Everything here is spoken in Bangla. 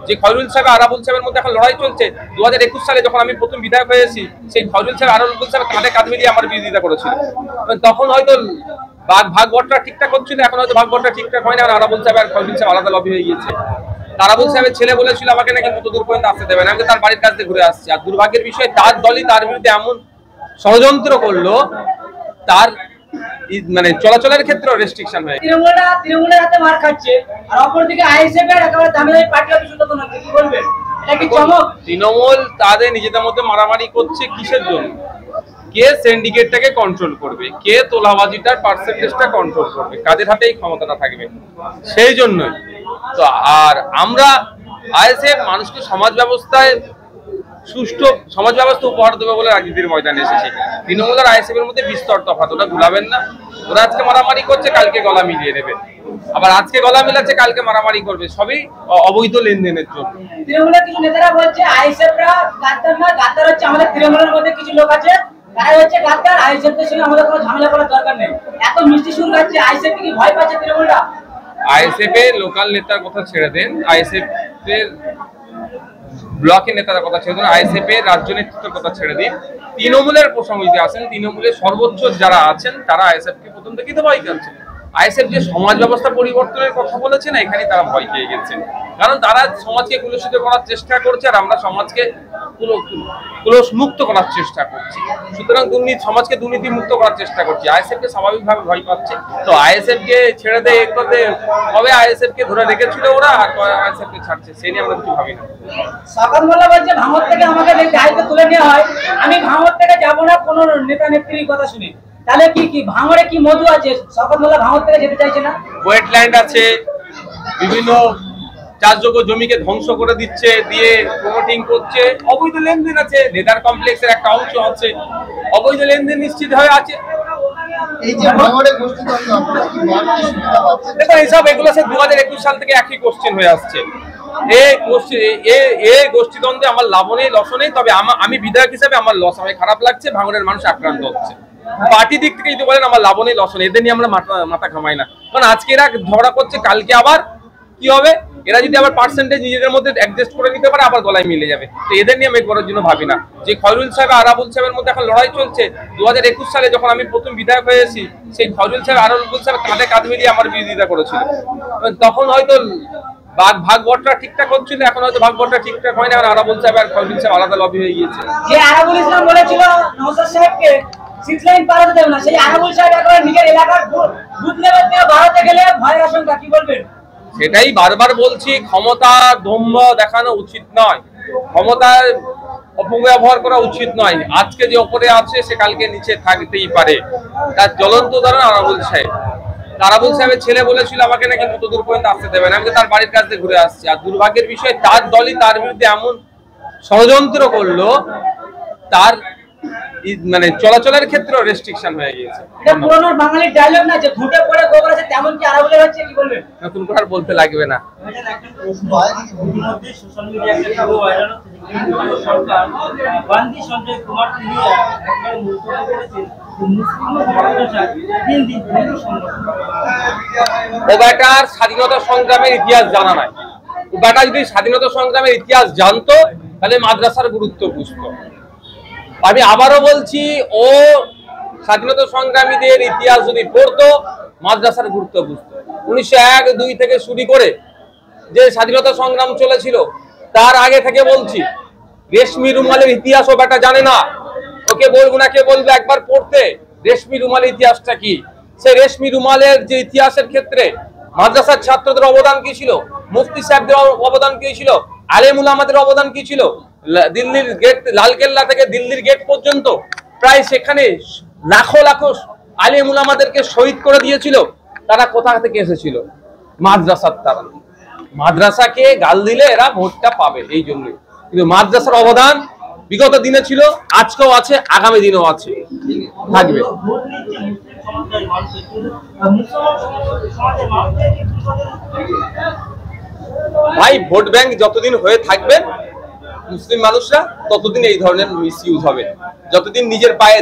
যে খয়রুল সাহেব আরাবুল সাহেবের মধ্যে এখন লড়াই চলছে। 2021 সালে যখন আমি প্রথম বিধায়ক হয়েছি, সেই খয়রুল সাহেব আরাবুল সাহেব কাঁধে কাঁধ মিলিয়ে আমার বিরোধিতা করেছিল। তখন হয়তো ভাগ বটরা ঠিকঠাক হচ্ছিল, এখন হয়তো ভাগ বটরা ঠিকঠাক হয় না। আরাবুল সাহেব আর খয়রুল সাহেব আলাদা লবি হয়ে গিয়েছে। আরাবুল সাহেবের ছেলে বলেছিল আমাকে নাকি কত দূর পর্যন্ত আসতে দেবে না, আমি তার বাড়ির কাছ থেকে ঘুরে আসছি। আর দুর্ভাগ্যের বিষয়, তার দলই তার বিরুদ্ধে এমন ষড়যন্ত্র করলো, তার মানে চলাচলের ক্ষেত্রে রেস্ট্রিকশন হয়ে তৃণমূলের হাতে মার খাচ্ছে, আর অপরদিকে আইএসএফ এর একেবারে দামি পার্টি অফিস উদ্বোধন হচ্ছে, কি বলবেন? এটা কি চমক? তৃণমূল তাদের নিজেদের মধ্যে মারামারি করছে কিসের জন্য? কে সিন্ডিকেটটাকে কন্ট্রোল করবে, কে তোলাবাজিটার পার্সেন্টেজটা কন্ট্রোল করবে, কাদের হাতে এই ক্ষমতাটা থাকবে, সেই জন্যই তো। আর আমরা আইএসএফ মানুষকে সমাজ ব্যবস্থায় সুষ্ঠু সমাজ ব্যবস্থা উপহার দেবে বলে রাজনীতির ময়দানে এসেছে। তৃণমূল আর আইএসএফ এর মধ্যে বিস্তর তফাৎ, ওটা ভুলাবেন না। ওরা আজকে মারামারি করছে, কালকে গলা মিলিয়ে নেবে, আবার আজকে গলা মিলাচ্ছে, কালকে মারামারি করবে, সবই অবৈধ লেনদেনের জন্য। তৃণমূলের কিছু নেতারা বলছে আইএসএফরা গাদ্দার না, গাদ্দার হচ্ছে আমাদের তৃণমূলের মধ্যে কিছু লোক আছে, তারা হচ্ছে গাদ্দার, আইএসএফের সঙ্গে আমাদের কোনো ঝামেলা করার দরকার নেই। এত মিষ্টি সুর গাচ্ছে, আইএসএফ কি ভয় পাচ্ছে তৃণমূলরা? আইএসএফ এর লোকাল নেতার কথা ছেড়ে দেন, আইএসএফ এর ব্লকের নেতার কথা ছেড়ে দিন, আইএসএফ এর রাজ্য নেতৃত্বের কথা ছেড়ে দিন। তৃণমূলের প্রসঙ্গ যদি আসেন, তৃণমূলের সর্বোচ্চ যারা আছেন তারা আইএসএফ কে প্রথম থেকেই তো ভয় করছেন। আইএসএফ যে সমাজ ব্যবস্থা পরিবর্তনের কথা বলেছে না, এখানে তারা ভয় পেয়ে গেছেন, কারণ তারা সমাজকে কুলুষিত করার চেষ্টা করছে, আর আমরা সমাজকে কুলস মুক্ত করার চেষ্টা করছি। সুতরাং সমাজকে দুর্নীতি মুক্ত করার চেষ্টা করছি। আইএসএফ কে স্বাভাবিকভাবে ভয় পাচ্ছে, তো আইএসএফ কে ছেড়ে দেয় এক করতে কবে আইএসএফ কে ধরে রেখেছিল ওরা, আর কবে আইএসএফ কে ছাড়ছে, সেই নিয়ে আমরা কিছু ভাবি না। সকাল মোল্লা বলছে ভাঙর থেকে আমাকে দায়িত্ব তুলে নেওয়া হয়, আমি ভাঙর থেকে যাবো না কোনো নেতা নেত্রীর কথা শুনে। তাহলে কি ভাঙরে কি মধু আছে? সকাল মোল্লা ভাঙর থেকে যেতে চাইছে না। ওয়েটল্যান্ড আছে, বিভিন্ন চাষযোগ্য জমিকে ধ্বংস করে দিচ্ছে, দিয়ে প্রমোটিং করছে, অবৈধ লেনদেন আছে, লেদার কমপ্লেক্সের একটা অংশ আছে, অবৈধ লেনদেন নিশ্চিত হয়ে আছে। দেখো এইসব এগুলো সে 2021 সাল থেকে একই কোশ্চেন হয়ে আসছে। এই গোষ্ঠীদ্বন্দ্বে আমার লাভ নেই, লস নেই, তবে আমি বিধায়ক হিসাবে আমার লস, আমার খারাপ লাগছে, ভাঙড়ের মানুষ আক্রান্ত হচ্ছে। পার্টি দিক থেকে যদি বলেন আমার লাভ নেই, লস নেই, এদের নিয়ে আমরা মাথা ঘামাই না, কারণ আজকে এরা ঝগড়া করছে, কালকে আবার কি হবে, এরা যদি আবার পার্সেন্টেজ নিজেদের মধ্যে অ্যাডজাস্ট করে নিতে পারে, আবার গলায় মিলে যাবে। তো এদের নিয়ে মেক করার জন্য ভাবি না। যে খয়রুল সাহেব আরাবুল সাহেবের মধ্যে এখন লড়াই চলছে, 2021 সালে যখন আমি প্রথম বিধায়ক হয়েছি, সেই খয়রুল সাহেব আরাবুল সাহেব কাঁধে কাঁধ মিলিয়ে আমার বিরোধিতা করেছিল। তখন হয়তো ভাগ বটরা ঠিকঠাক হচ্ছিল, এখন হয়তো ভাগ বটরা ঠিকঠাক হয় না। আরাবুল সাহেব আর খয়রুল সাহেব আলাদা লবি হয়ে গিয়েছে। যে আরাবুল ইসলাম বলেছিল নওশাদ সাহেবকে 6 লাইন পার হতে দেবে না, সেই আরাবুল সাহেব একবার নিজের এলাকার বুথ লেভেল থেকে ভারতে গেলে ভয়ের আশঙ্কা, কি বলবেন? সেটাই বারবার বলছি, ক্ষমতা দম্ভ দেখানো উচিত নয়, ক্ষমতার অপব্যবহার করা উচিত নয়। আজকে যে ওপরে আছে সে কালকে নিচে থাকতেই পারে, তার জ্বলন্ত উদাহরণ আরাবুল সাহেব। আরাবুল সাহেবের ছেলে বলেছিল আমাকে নাকি কত দূর পর্যন্ত আসতে দেবে না, আমি তার বাড়ির কাছ থেকে ঘুরে আসছি। আর দুর্ভাগ্যের বিষয়, তার দলই তার বিরুদ্ধে এমন ষড়যন্ত্র করলো, তার মানে চলাচলের ক্ষেত্রে রেস্ট্রিকশন হয়ে গিয়েছে। এটা পুরনো বাঙালি ডায়লগ না যে ঘুটে পড়ে গোবর আছে, তেমন কি আরাবুলের হচ্ছে, কি বলবেন? নতুন করে আর বলতে লাগবে না। সোশ্যাল মিডিয়ায় একটা ভিডিও ভাইরাল হচ্ছে, সরকার গান্ধী সঞ্জয় কুমার তিনি একবার মন্তব্য করেছেন ও বেটার স্বাধীনতা সংগ্রামের ইতিহাস জানা নাই। ও বেটা যদি স্বাধীনতা সংগ্রামের ইতিহাস জানতো, তাহলে মাদ্রাসার গুরুত্ব বুঝতো। আমি আবারও বলছি, ও স্বাধীনতা সংগ্রামীদের ইতিহাস যদি পড়তো, মাদ্রাসার গুরুত্ব বুঝতো। 1901-2 থেকে শুরু করে যে স্বাধীনতা সংগ্রাম চলেছিল, তার আগে থেকে বলছি, রেশমি রুমালের ইতিহাস ও বেটা জানে না। ওকে বলবো না, কে বলবে একবার পড়তে রেশমি রুমালের ইতিহাসটা কি। সেই রেশমি রুমালের যে ইতিহাসের ক্ষেত্রে মাদ্রাসার ছাত্রদের অবদান কি ছিল, মুফতি সাহেবদের অবদান কি ছিল, আলেম উলামাদের অবদান কি ছিল, দিল্লির গেট, লালকেল্লা থেকে দিল্লির গেট পর্যন্ত প্রায় সেখানে লাখো লাখো আলেম উলামাদেরকে শহীদ করে দিয়েছিল। তারা কোথা থেকে এসেছিল? মাদ্রাসার। তারা মাদ্রাসাকে গাল দিলে এরা ভোটটা পাবে, এই জন্যই। কিন্তু মাদ্রাসার অবদান বিগত দিনে ছিল, আজকেও আছে, আগামী দিনেও আছে, থাকবে। ভাই, ভোট ব্যাংক যতদিন হয়ে থাকবে মুসলিম মানুষরা, ততদিন এই ধরনের মিসইউজ হবে। যতদিন নিজের পায়ে